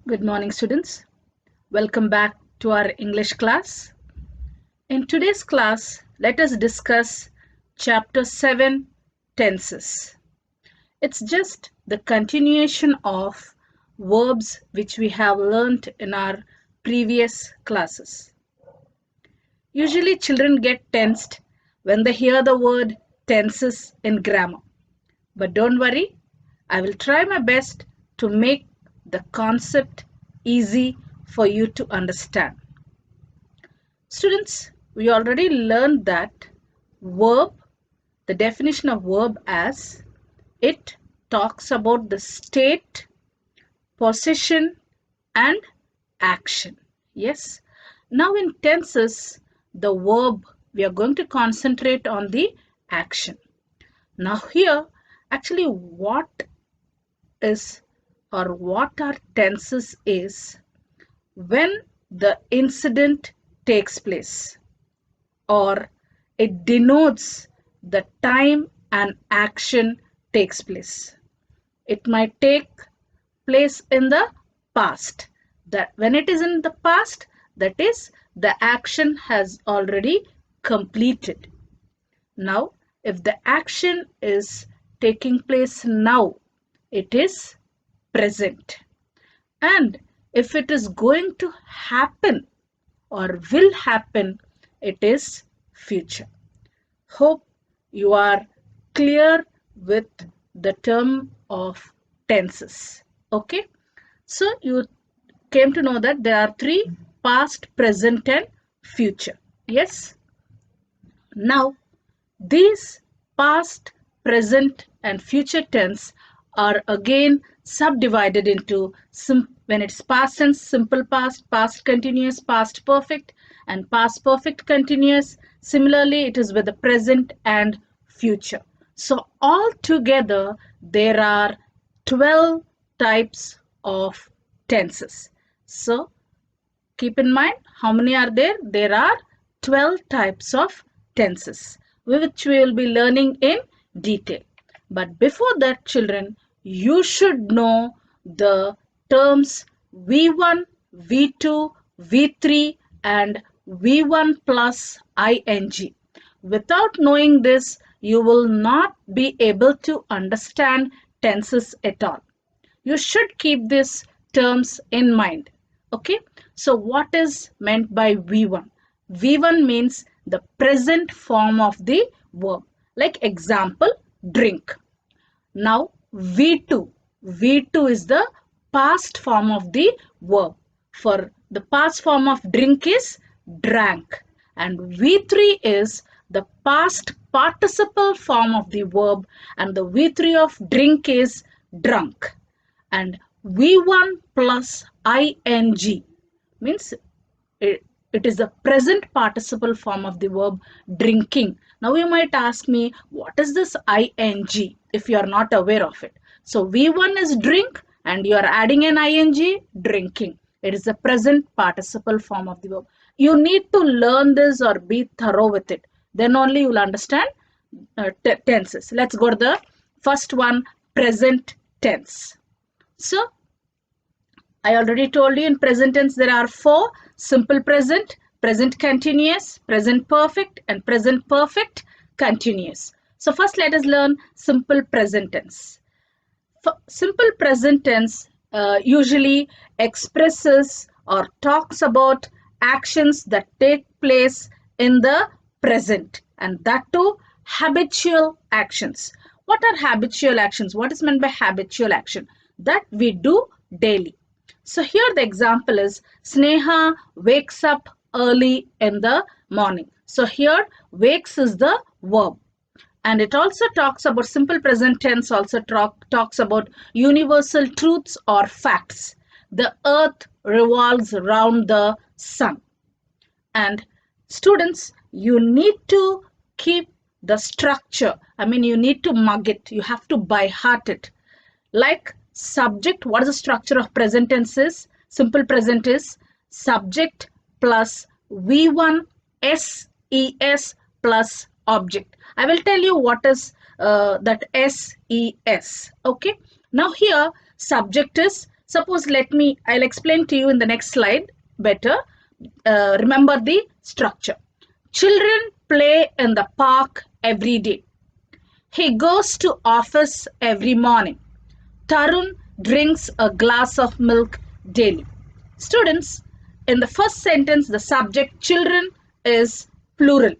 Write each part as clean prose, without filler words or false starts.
Good morning, students. Welcome back to our English class. In today's class, let us discuss Chapter 7 Tenses. It's just the continuation of verbs which we have learnt in our previous classes. Usually, children get tensed when they hear the word tenses in grammar. But don't worry, I will try my best to make the concept easy for you to understand. Students, we already learned that verb, the definition of verb as it talks about the state, position and action. Yes. Now in tenses, the verb, we are going to concentrate on the action. Now here, actually what is or what are tenses is when the incident takes place or it denotes the time an action takes place. It might take place in the past. That when it is in the past, that is the action has already completed. Now, if the action is taking place now, it is present. And if it is going to happen or will happen, it is future. Hope you are clear with the term of tenses. Okay. So you came to know that there are three: past, present and future. Yes. Now these past, present and future tense are again subdivided into when it's past tense, simple past, past continuous, past perfect and past perfect continuous. Similarly, it is with the present and future. So all together there are 12 types of tenses. So keep in mind how many are there? There are 12 types of tenses which we will be learning in detail. But before that, children, you should know the terms V1, V2, V3 and V1 plus ing. Without knowing this, you will not be able to understand tenses at all. You should keep these terms in mind. Okay. So what is meant by V1? V1 means the present form of the verb. Like example, drink. Now V2. V2 is the past form of the verb. For the past form of drink is drank. And V3 is the past participle form of the verb. And the V3 of drink is drunk. And V1 plus ing means it is the present participle form of the verb drinking. Now you might ask me, what is this ing if you are not aware of it? So V1 is drink and you are adding an ing, drinking. It is the present participle form of the verb. You need to learn this or be thorough with it. Then only you will understand tenses. Let's go to the first one, present tense. So I already told you in present tense there are four: simple present, present continuous, present perfect and present perfect continuous. So first let us learn simple present tense. Simple present tense usually expresses or talks about actions that take place in the present, and that too habitual actions. What are habitual actions? What is meant by habitual action? That we do daily. So here the example is Sneha wakes up early in the morning. So here wakes is the verb. And it also talks about simple present tense, also talks about universal truths or facts. The earth revolves around the sun. And students, you need to keep the structure. I mean, you need to mug it. You have to by heart it. Like subject, what is the structure of present tense is? Simple present is subject plus V1 SES plus object. I will tell you what is that SES. Okay. Now here subject is Suppose I'll explain to you in the next slide better. Remember the structure. Children play in the park every day. He goes to office every morning. Tarun drinks a glass of milk daily. Students, in the first sentence, the subject children is plural.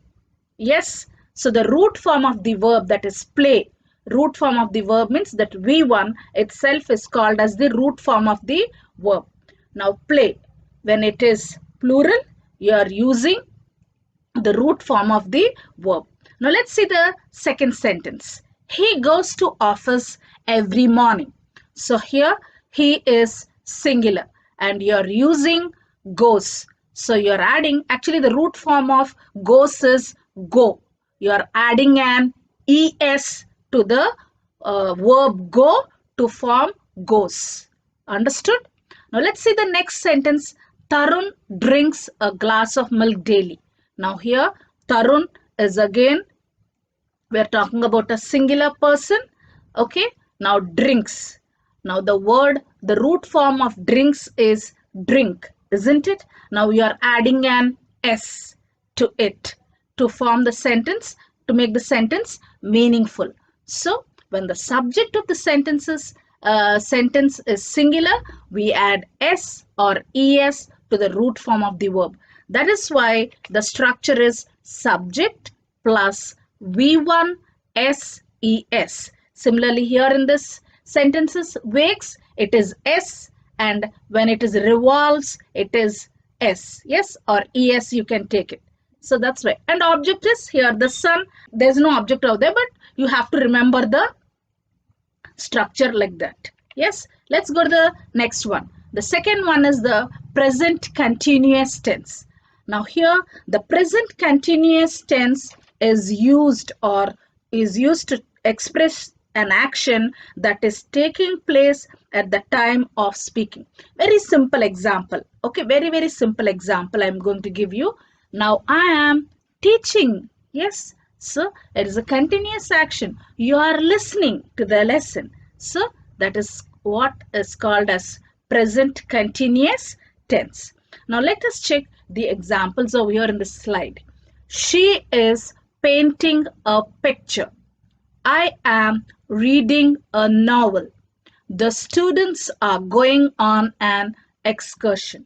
Yes, so the root form of the verb, that is play, root form of the verb means that V1 itself is called as the root form of the verb. Now play, when it is plural, you are using the root form of the verb. Now let's see the second sentence. He goes to office every morning. So here he is singular and you are using goes. So you are adding, actually the root form of goes is go. You are adding an es to the verb go to form goes. Understood? Now let's see the next sentence. Tarun drinks a glass of milk daily. Now here Tarun is again, we are talking about a singular person. Okay, now drinks. Now the root form of drinks is drink, isn't it? Now we are adding an s to it to form the sentence, to make the sentence meaningful. So when the subject of the sentence is singular, we add s or es to the root form of the verb. That is why the structure is subject plus V1 SES. Similarly, here in this sentences wakes, it is S, and when it is revolves, it is S. Yes, or ES you can take it. So that's why. And object is here the sun. There's no object out there, but you have to remember the structure like that. Yes, let's go to the next one. The second one is the present continuous tense. Now here the present continuous tense is used to express an action that is taking place at the time of speaking. Very simple example. Okay, very simple example I'm going to give you. Now I am teaching. Yes, so it is a continuous action. You are listening to the lesson. So that is what is called as present continuous tense. Now let us check the examples over here in the slide. She is painting a picture. I am reading a novel. The students are going on an excursion.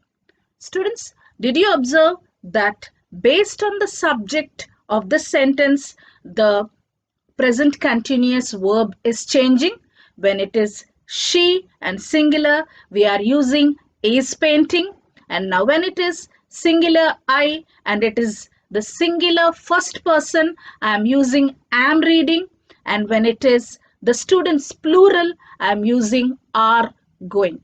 Students, did you observe that based on the subject of the sentence, the present continuous verb is changing? When it is she and singular, we are using is painting. And now when it is singular I and it is the singular first person, I am using am reading. And when it is the students plural, I am using are going.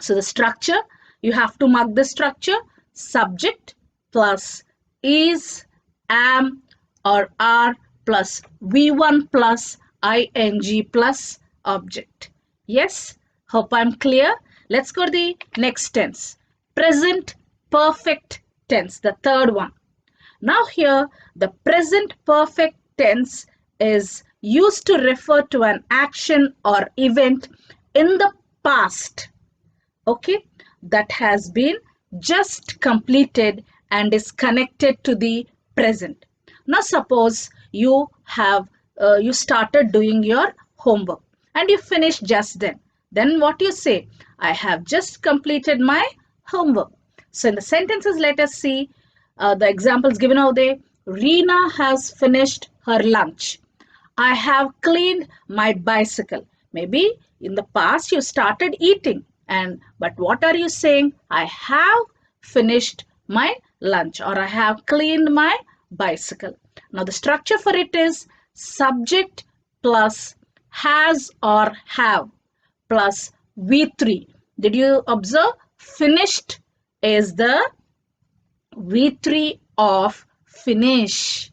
So the structure, you have to mark the structure: subject plus is, am or are plus V1 plus ing plus object. Yes, hope I'm clear. Let's go to the next tense. Present perfect tense, the third one. Now here the present perfect tense is used to refer to an action or event in the past, okay, that has been just completed and is connected to the present. Now suppose you started doing your homework and you finished just then what you say? I have just completed my homework. So in the sentences, let us see the examples given out there. Reena has finished her lunch. I have cleaned my bicycle. Maybe in the past you started eating, but what are you saying? I have finished my lunch, or I have cleaned my bicycle. Now the structure for it is subject plus has or have plus V3. Did you observe? Finished is the V3 of finish,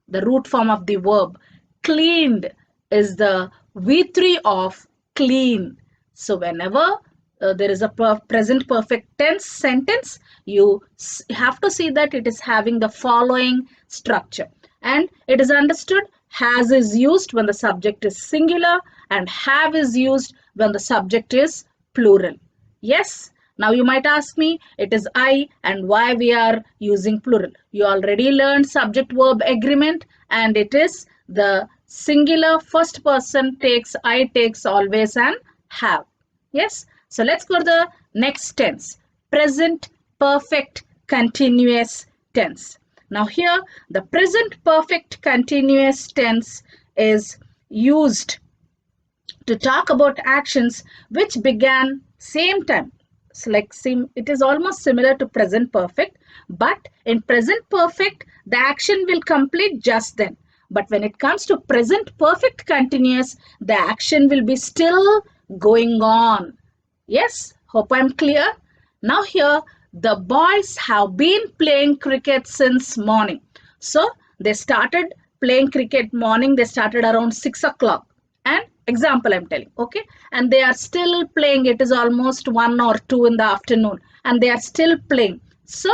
the root form of the verb. Cleaned is the V3 of clean. So whenever there is a present perfect tense sentence, you have to see that it is having the following structure. And it is understood has is used when the subject is singular and have is used when the subject is plural. Yes. Now you might ask me, it is I and why we are using plural. You already learned subject verb agreement, and it is the singular first person takes, I takes, always, and have. Yes. So let's go to the next tense. Present perfect continuous tense. Now here the present perfect continuous tense is used to talk about actions which began same time. It is almost similar to present perfect, but in present perfect the action will complete just then, but when it comes to present perfect continuous, the action will be still going on. Yes, hope I'm clear. Now here the boys have been playing cricket since morning. So they started playing cricket morning. They started around 6 o'clock. And example I'm telling, okay? And they are still playing. It is almost 1 or 2 in the afternoon and they are still playing. So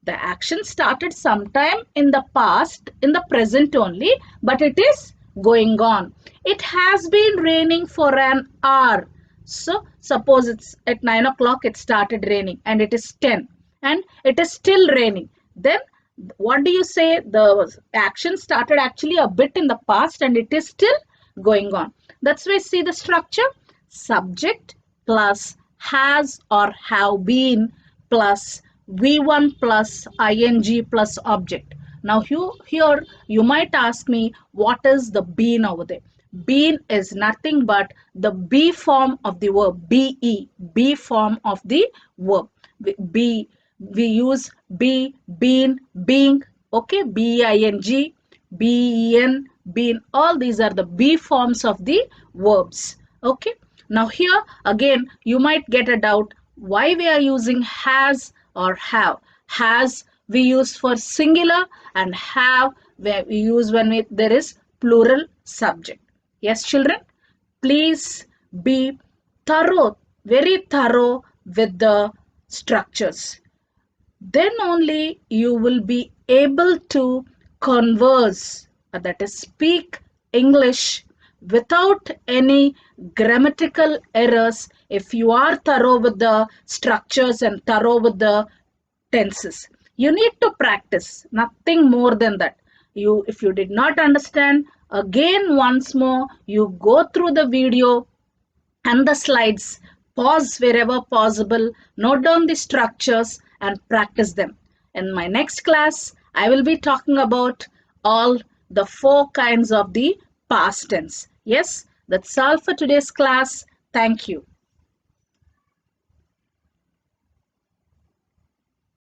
the action started sometime in the past, in the present only, but it is going on. It has been raining for an hour. So suppose it's at 9 o'clock, it started raining and it is 10 and it is still raining. Then what do you say? The action started actually a bit in the past and it is still going on. That's why see the structure. Subject plus has or have been plus V1 plus ing plus object. Now here you might ask me, what is the been over there? Been is nothing but the be form of the verb, be form of the verb. Be, we use be, been, being, okay, being, ben, been, all these are the be forms of the verbs. Okay. Now here again you might get a doubt, why we are using has or have. Has we use for singular and have where we use when there is plural subject. Yes, children, please be thorough, very thorough with the structures. Then only you will be able to converse, that is speak English without any grammatical errors if you are thorough with the structures and thorough with the tenses. You need to practice, nothing more than that. If you did not understand, again once more you go through the video and the slides, pause wherever possible, note down the structures and practice them. In my next class, I will be talking about all the 4 kinds of the past tense. Yes, that's all for today's class. Thank you.